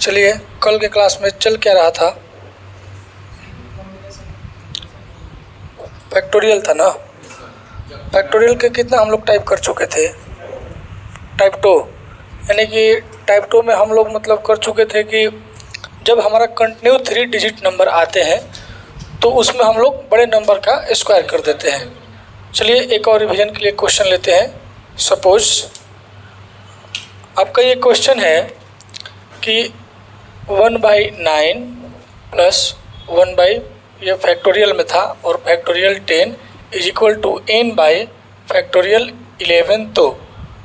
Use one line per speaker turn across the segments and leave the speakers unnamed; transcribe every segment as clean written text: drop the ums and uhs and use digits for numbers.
चलिए कल के क्लास में चल क्या रहा था, फैक्टोरियल था ना। फैक्टोरियल के कितना हम लोग टाइप कर चुके थे, टाइप 2, यानी कि टाइप 2 में हम लोग मतलब कर चुके थे कि जब हमारा कंटिन्यू 3 डिजिट नंबर आते हैं तो उसमें हम लोग बड़े नंबर का स्क्वायर कर देते हैं। चलिए एक और रिवीजन के लिए क्वेश्चन लेते हैं। सपोज आपका ये क्वेश्चन है कि 1/9 प्लस 1 ये फैक्टोरियल में था और factorial 10 is equal to n by factorial 11। तो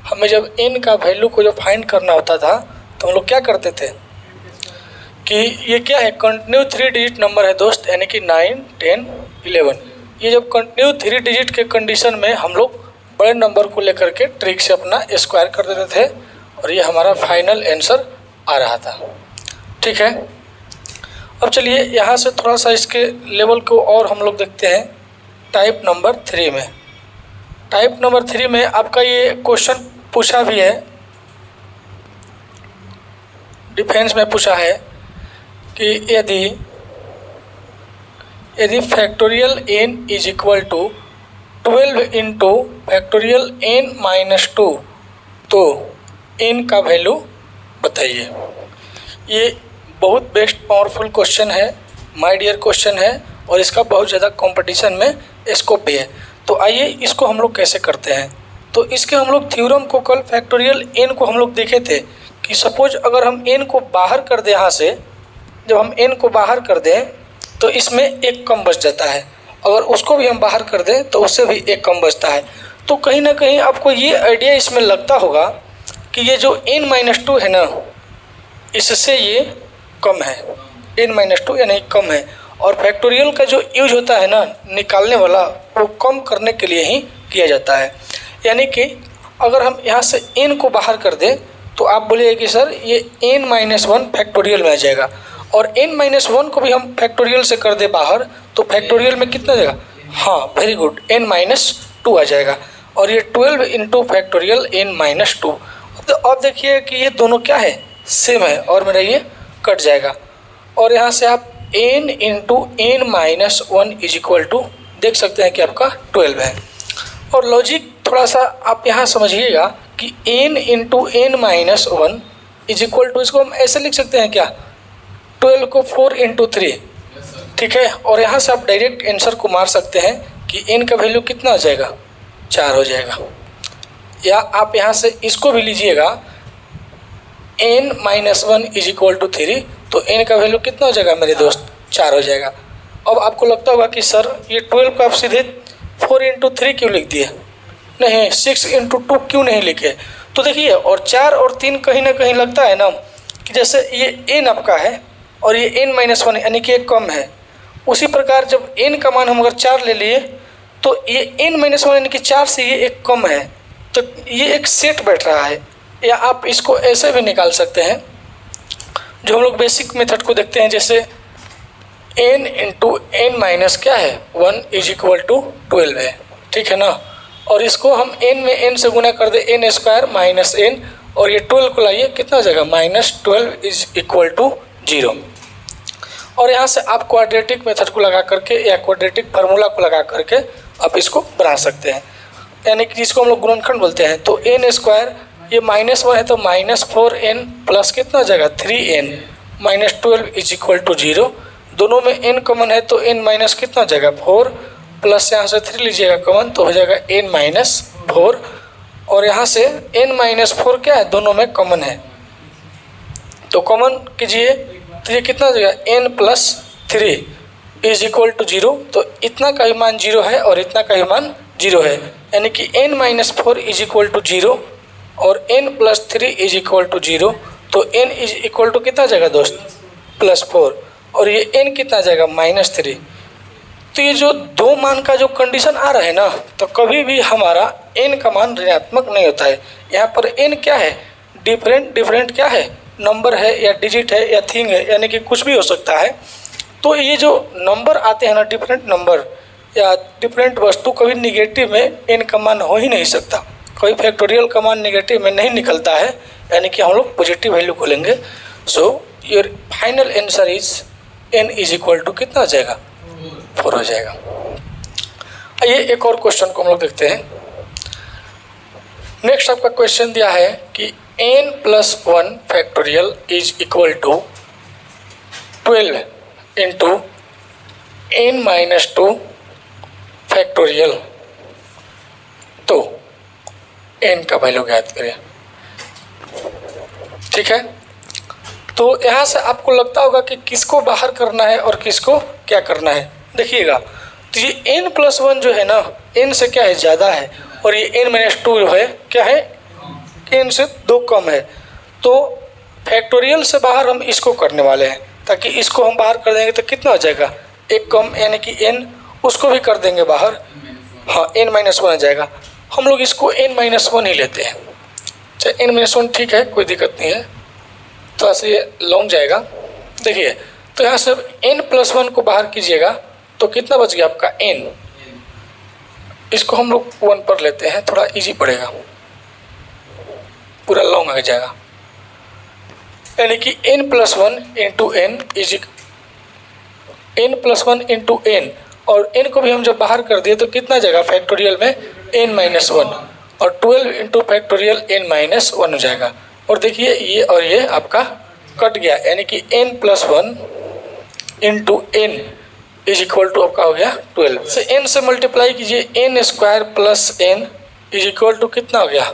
हमें जब n का वैल्यू को जो फाइंड करना होता था तो हम लोग क्या करते थे कि ये क्या है, कंटिन्यू 3 डिजिट नंबर है दोस्त, यानी कि 9, 10, 11। ये जब कंटिन्यू 3 डिजिट के कंडीशन में हम लोग बड़े नंबर को लेकर के ट्रिक से अपना स्क्वायर कर देते थे और ये हमारा फाइनल आंसर आ रहा था। ठीक है, अब चलिए यहाँ से थोड़ा सा इसके लेवल को और हम लोग देखते हैं टाइप नंबर 3 में। टाइप नंबर 3 में आपका ये क्वेश्चन पूछा भी है, डिफेंस में पूछा है कि यदि factorial n is equal to 12 into factorial n minus 2 तो n का वैल्यू बताइए। ये बहुत बेस्ट पावरफुल क्वेश्चन है, माय डियर क्वेश्चन है और इसका बहुत ज़्यादा कंपटीशन में स्कोप भी है। तो आइए इसको हम लोग कैसे करते हैं। तो इसके हम लोग थ्योरम को कल फैक्टोरियल n को हम लोग देखे थे कि सपोज अगर हम n को बाहर कर दें, यहाँ से जब हम n को बाहर कर दें तो इसमें एक कम बच जाता है, अगर उसको भी हम बाहर कर दें तो उससे भी एक कम बचता है। तो कहीं ना कहीं आपको ये आइडिया इसमें लगता होगा कि ये जो n-2 है ना, इससे ये कम है, n-2 यानी कम है। और फैक्टोरियल का जो यूज होता है ना निकालने वाला, वो कम करने के लिए ही किया जाता है। यानी कि अगर हम यहाँ से n को बाहर कर दें तो आप बोलिए कि सर ये n-1 फैक्टोरियल में आ जाएगा, और n-1 को भी हम फैक्टोरियल से कर दे बाहर तो फैक्टोरियल में कितना जाएगा, हाँ वेरी गुड, n-2 आ जाएगा। और ये 12 इंटू फैक्टोरियल n-2। तो अब देखिए कि ये दोनों क्या है, सेम है और मेरा ये कट जाएगा। और यहाँ से आप n into n-1 is equal to देख सकते हैं कि आपका 12 है। और लॉजिक थोड़ा सा आप यहाँ समझिएगा कि n into n-1 is equal to, इसको हम ऐसे लिख सकते हैं क्या, 12 को 4 इंटू 3, ठीक है। और यहाँ से आप डायरेक्ट आंसर को मार सकते हैं कि n का वैल्यू कितना हो जाएगा, 4 हो जाएगा। या आप यहाँ से इसको भी लीजिएगा n-1 इज इक्वल टू 3, तो n का वैल्यू कितना हो जाएगा मेरे दोस्त, 4 हो जाएगा। अब आपको लगता होगा कि सर ये 12 को आप सीधे 4 इंटू 3 क्यों लिख दिए, नहीं 6 इंटू 2 क्यों नहीं लिखे। तो देखिए, और 4 और 3 कहीं ना कहीं लगता है ना कि जैसे ये n आपका है और ये n-1 यानी कि एक कम है। उसी प्रकार जब n का मान हम अगर 4 ले लिए तो ये n-1 यानी कि 4 से ये एक कम है, तो ये एक सेट बैठ रहा है। या आप इसको ऐसे भी निकाल सकते हैं जो हम लोग बेसिक मेथड को देखते हैं, जैसे n इंटू n- क्या है 1 इज इक्वल टू 12 है, ठीक है ना। और इसको हम n में n से गुना कर दे, n स्क्वायर माइनस n, और ये 12 को लाइए कितना हो जाएगा, -12 इज इक्वल टू 0। और यहाँ से आप क्वाड्रेटिक मेथड को लगा करके या क्वाड्रेटिक फार्मूला को लगा करके आप इसको बना सकते हैं, यानी कि जिसको हम लोग गुणनखंड बोलते हैं। तो n स्क्वायर ये -1 है तो -4n प्लस कितना हो जाएगा 3n -12 इज इक्वल टू 0। दोनों में n कॉमन है तो n माइनस कितना हो जाएगा 4, प्लस यहाँ से 3 लीजिएगा कॉमन तो हो जाएगा n-4। और यहाँ से n-4 क्या है, दोनों में कॉमन है तो कॉमन कीजिए तो ये कितना हो जाएगा n+3 इज इक्वल टू 0। तो इतना का ही मान 0 है और इतना का ही मान 0 है, यानी कि n-4 इज इक्वल टू 0 और n+3 इज इक्वल टू 0। तो n इज इक्वल टू कितना जाएगा दोस्त, +4, और ये n कितना जाएगा -3। तो ये जो दो मान का जो कंडीशन आ रहा है ना, तो कभी भी हमारा n का मान ऋणात्मक नहीं होता है। यहाँ पर n क्या है, डिफरेंट क्या है, नंबर है या डिजिट है या थिंग है, यानी कि कुछ भी हो सकता है। तो ये जो नंबर आते हैं ना, डिफरेंट नंबर या डिफरेंट वस्तु, कभी निगेटिव में n का मान हो ही नहीं सकता। कोई फैक्टोरियल का मान नेगेटिव में नहीं निकलता है, यानी कि हम लोग पॉजिटिव वैल्यू को लेंगे। So your final answer is n is equal to कितना हो जाएगा, 4 हो जाएगा। आइए एक और क्वेश्चन को हम लोग देखते हैं। नेक्स्ट आपका क्वेश्चन दिया है कि n plus 1 factorial is equal to 12 into n minus 2 factorial. तो n का वैल्यू ज्ञात करें। ठीक है, तो यहाँ से आपको लगता होगा कि किसको बाहर करना है और किसको क्या करना है। देखिएगा, तो ये n प्लस 1 जो है ना, n से क्या है, ज़्यादा है, और ये n माइनस 2 जो है क्या है, n से 2 कम है। तो फैक्टोरियल से बाहर हम इसको करने वाले हैं, ताकि इसको हम बाहर कर देंगे तो कितना हो जाएगा, 1 कम, यानी कि n उसको भी कर देंगे बाहर, हाँ n माइनस 1 आ जाएगा। हम लोग इसको n माइनस 1 ही लेते हैं, चाहे n माइनस 1 ठीक है, कोई दिक्कत नहीं है। तो ऐसे ये लॉन्ग जाएगा। देखिए, तो यहाँ से n प्लस 1 को बाहर कीजिएगा तो कितना बच गया आपका n। इसको हम लोग 1 पर लेते हैं, थोड़ा इजी पड़ेगा, पूरा लॉन्ग आ जाएगा। यानी कि n plus 1 into n is n plus 1 into n, और n को भी हम जब बाहर कर दिए तो कितना जाएगा फैक्टोरियल में, n माइनस 1, और 12 इंटू फैक्टोरियल n माइनस 1 हो जाएगा। और देखिए ये और ये आपका कट गया, यानी कि n plus 1 into n is equal to आपका हो गया 12। से n से मल्टीप्लाई कीजिए, n square plus n is equal to कितना हो गया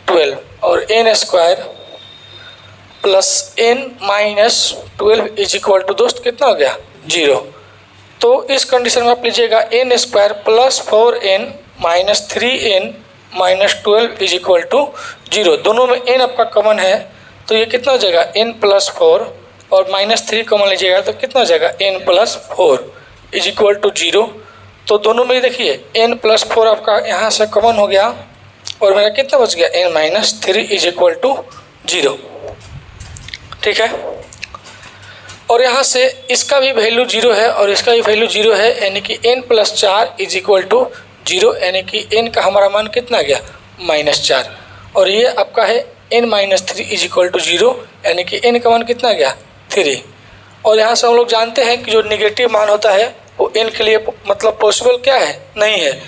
12, और n square plus n minus 12 is equal to दोस्त कितना हो गया 0। तो इस कंडीशन में आप लीजिएगा n square plus 4n minus 3n minus 12 is equal to 0। दोनों में n आपका कॉमन है, तो ये कितना हो जाएगा n प्लस 4, और माइनस 3 कॉमन लीजिएगा तो कितना हो जाएगा n plus 4 is equal to 0। तो दोनों में देखिए n प्लस 4 आपका यहाँ से कॉमन हो गया, और मेरा कितना बच गया n minus 3 is equal to 0। ठीक है, और यहाँ से इसका भी वैल्यू 0 है और इसका भी वैल्यू 0 है, यानी कि n plus 4 is equal to 0, यानी कि n का हमारा मान कितना गया -4, और ये आपका है n minus 3 is equal to 0, यानी कि n का मान कितना गया 3। और यहाँ से हम लोग जानते हैं कि जो नेगेटिव मान होता है वो n के लिए मतलब पॉसिबल क्या है, नहीं है,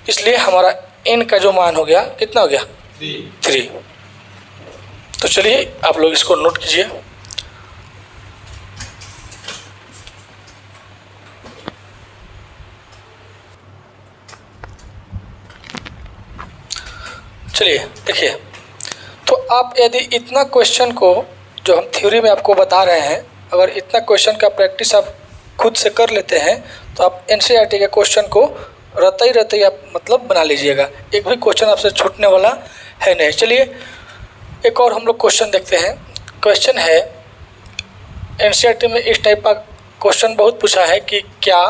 इसलिए हमारा n का जो मान हो गया कितना हो गया 3। तो चलिए आप लोग इसको नोट कीजिए। चलिए देखिए, तो आप यदि इतना क्वेश्चन को जो हम थ्योरी में आपको बता रहे हैं, अगर इतना क्वेश्चन का प्रैक्टिस आप खुद से कर लेते हैं तो आप एनसीईआरटी के क्वेश्चन को रहते ही आप मतलब बना लीजिएगा, एक भी क्वेश्चन आपसे छूटने वाला है नहीं। चलिए एक और हम लोग क्वेश्चन देखते हैं। क्वेश्चन है, एनसीईआरटी में इस टाइप का क्वेश्चन बहुत पूछा है कि क्या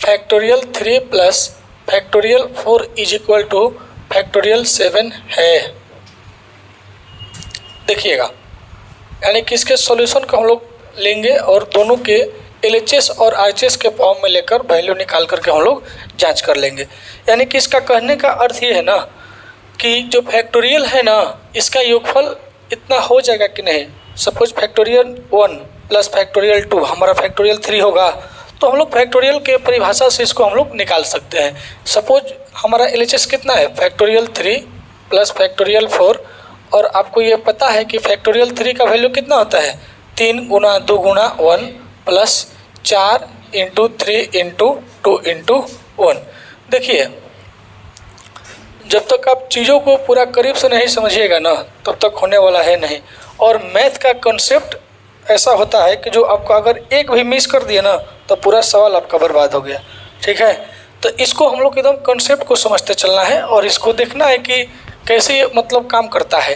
factorial 3 plus factorial 4 is equal to factorial 7 है। देखिएगा, यानी कि इसके सॉल्यूशन को हम लोग लेंगे और दोनों के एलएचएस और आरएचएस के फॉर्म में लेकर वैल्यू निकाल करके हम लोग जांच कर लेंगे। यानी कि इसका कहने का अर्थ ये है ना कि जो फैक्टोरियल है ना, इसका योगफल इतना हो जाएगा कि नहीं। सपोज फैक्टोरियल 1 प्लस फैक्टोरियल 2 हमारा फैक्टोरियल 3 होगा, तो हम लोग फैक्टोरियल के परिभाषा से इसको हम लोग निकाल सकते हैं। सपोज हमारा एलएचएस कितना है, फैक्टोरियल 3 प्लस फैक्टोरियल 4, और आपको ये पता है कि फैक्टोरियल 3 का वैल्यू कितना होता है 3 गुना 2 गुना 1 प्लस 4 इंटू 3 इंटू 2 इंटू 1। देखिए, जब तक आप चीज़ों को पूरा करीब से नहीं समझिएगा ना, तब तक होने वाला है नहीं। और मैथ का कॉन्सेप्ट ऐसा होता है कि जो आपको अगर एक भी मिस कर दिया ना तो पूरा सवाल आपका बर्बाद हो गया। ठीक है, तो इसको हम लोग एकदम कॉन्सेप्ट को समझते चलना है और इसको देखना है कि कैसे ये मतलब काम करता है।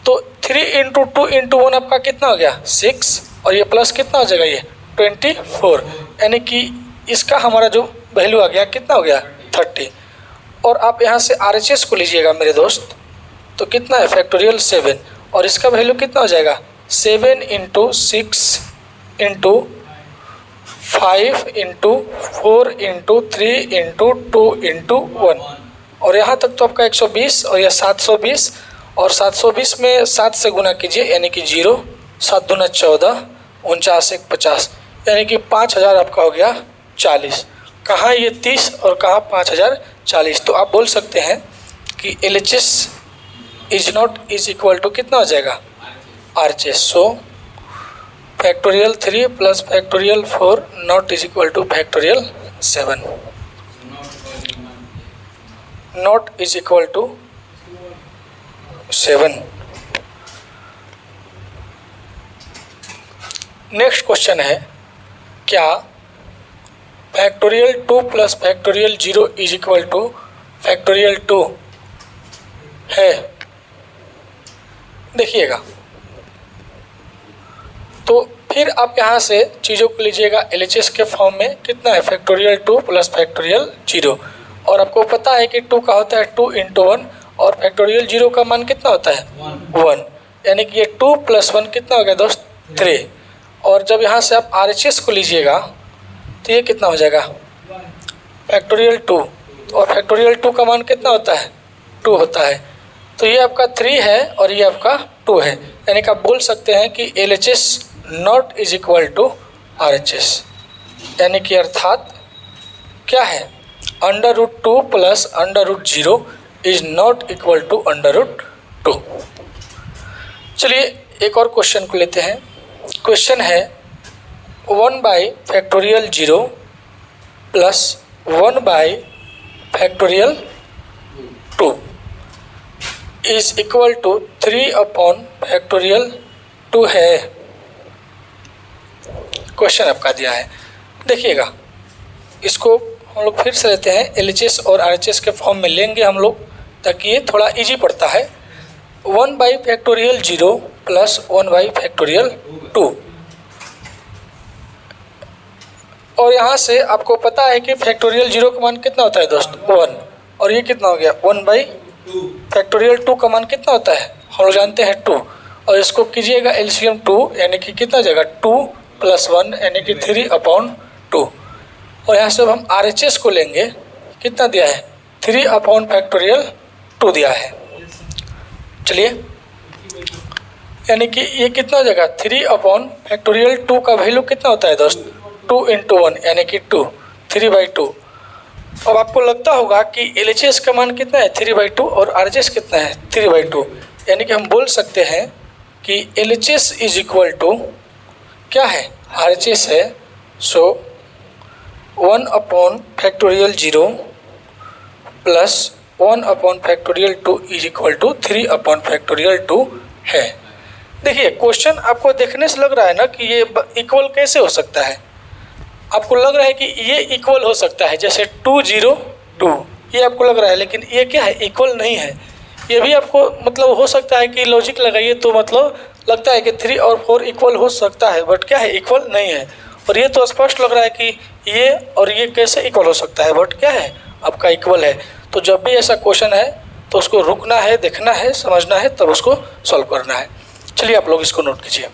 तो 3 इंटू 2 इंटू 1 आपका कितना हो गया 6, और ये प्लस कितना हो जाएगा ये 24, यानी कि इसका हमारा जो वैल्यू आ गया कितना हो गया 30। और आप यहाँ से आरएचएस को लीजिएगा मेरे दोस्त, तो कितना है फैक्टोरियल 7, और इसका वैल्यू कितना हो जाएगा 7 into 6 into 5 into 4 into 3 into 2 into 1, और यहाँ तक तो आपका 120 और यह 720, और 720 में 7 से गुना कीजिए यानी कि 0, 7 दूना 14, 49 एक 50, यानी कि 5000 आपका हो गया 40। कहाँ ये 30 और कहाँ 5040। तो आप बोल सकते हैं कि LHS is not is equal to कितना हो जाएगा RHS। So factorial 3 plus factorial 4 not is equal to factorial 7, not is equal to 7। Next question है, क्या factorial 2 plus factorial 0 is equal to factorial 2 है। देखिएगा, तो फिर आप यहाँ से चीज़ों को लीजिएगा LHS के फॉर्म में। कितना है फैक्टोरियल 2 प्लस फैक्टोरियल 0, और आपको पता है कि 2 का होता है 2 × 1, और फैक्टोरियल 0 का मान कितना होता है 1, यानी कि ये 2 + 1 कितना हो गया दोस्त 3। और जब यहाँ से आप RHS को लीजिएगा तो ये कितना हो जाएगा फैक्टोरियल 2, और फैक्टोरियल 2 का मान कितना होता है 2 होता है। तो ये आपका 3 है और ये आपका 2 है, यानी कि आप बोल सकते हैं कि LHS not is equal to RHS, यानी कि अर्थात क्या है √2 plus √0 is not equal to √2। चलिए एक और क्वेश्चन को लेते हैं। क्वेश्चन है 1/फैक्टोरियल 0 प्लस 1/फैक्टोरियल 2 इज इक्वल टू 3/फैक्टोरियल 2 है। क्वेश्चन आपका दिया है, देखिएगा इसको हम लोग फिर से लेते हैं। LHS और RHS के फॉर्म में लेंगे हम लोग, ताकि ये थोड़ा इजी पड़ता है। 1/फैक्टोरियल 0 प्लस 1/फैक्टोरियल 2, और यहाँ से आपको पता है कि फैक्टोरियल 0 का मान कितना होता है दोस्त 1, और ये कितना हो गया 1/फैक्टोरियल 2 का मान कितना होता है हम लोग जानते हैं 2, और इसको कीजिएगा LCM 2, यानी कि कितना जाएगा 2 + 1 यानी कि 3/2। और यहाँ से अब हम RHS को लेंगे, कितना दिया है 3/फैक्टोरियल 2 दिया है। चलिए, यानी कि ये कितना हो जाएगा 3/फैक्टोरियल 2 का वैल्यू कितना होता है दोस्त 2 × 1 यानी कि 2, 3/2। अब आपको लगता होगा कि LHS का मान कितना है 3/2 और RHS कितना है 3/2, यानी कि हम बोल सकते हैं कि LHS इज इक्वल टू क्या है RHS है। सो 1/फैक्टोरियल 0 प्लस 1/फैक्टोरियल 2 इज इक्वल टू 3/फैक्टोरियल 2 है। देखिए क्वेश्चन आपको देखने से लग रहा है ना कि ये इक्वल कैसे हो सकता है। आपको लग रहा है कि ये इक्वल हो सकता है, जैसे 2 0 2 ये आपको लग रहा है, लेकिन ये क्या है इक्वल नहीं है। ये भी आपको मतलब हो सकता है कि लॉजिक लगाइए तो मतलब लगता है कि 3 और 4 इक्वल हो सकता है, बट क्या है इक्वल नहीं है। और ये तो स्पष्ट लग रहा है कि ये और ये कैसे इक्वल हो सकता है, बट क्या है आपका इक्वल है। तो जब भी ऐसा क्वेश्चन है तो उसको रुकना है, देखना है, समझना है, तब उसको सॉल्व करना है। चलिए आप लोग इसको नोट कीजिए।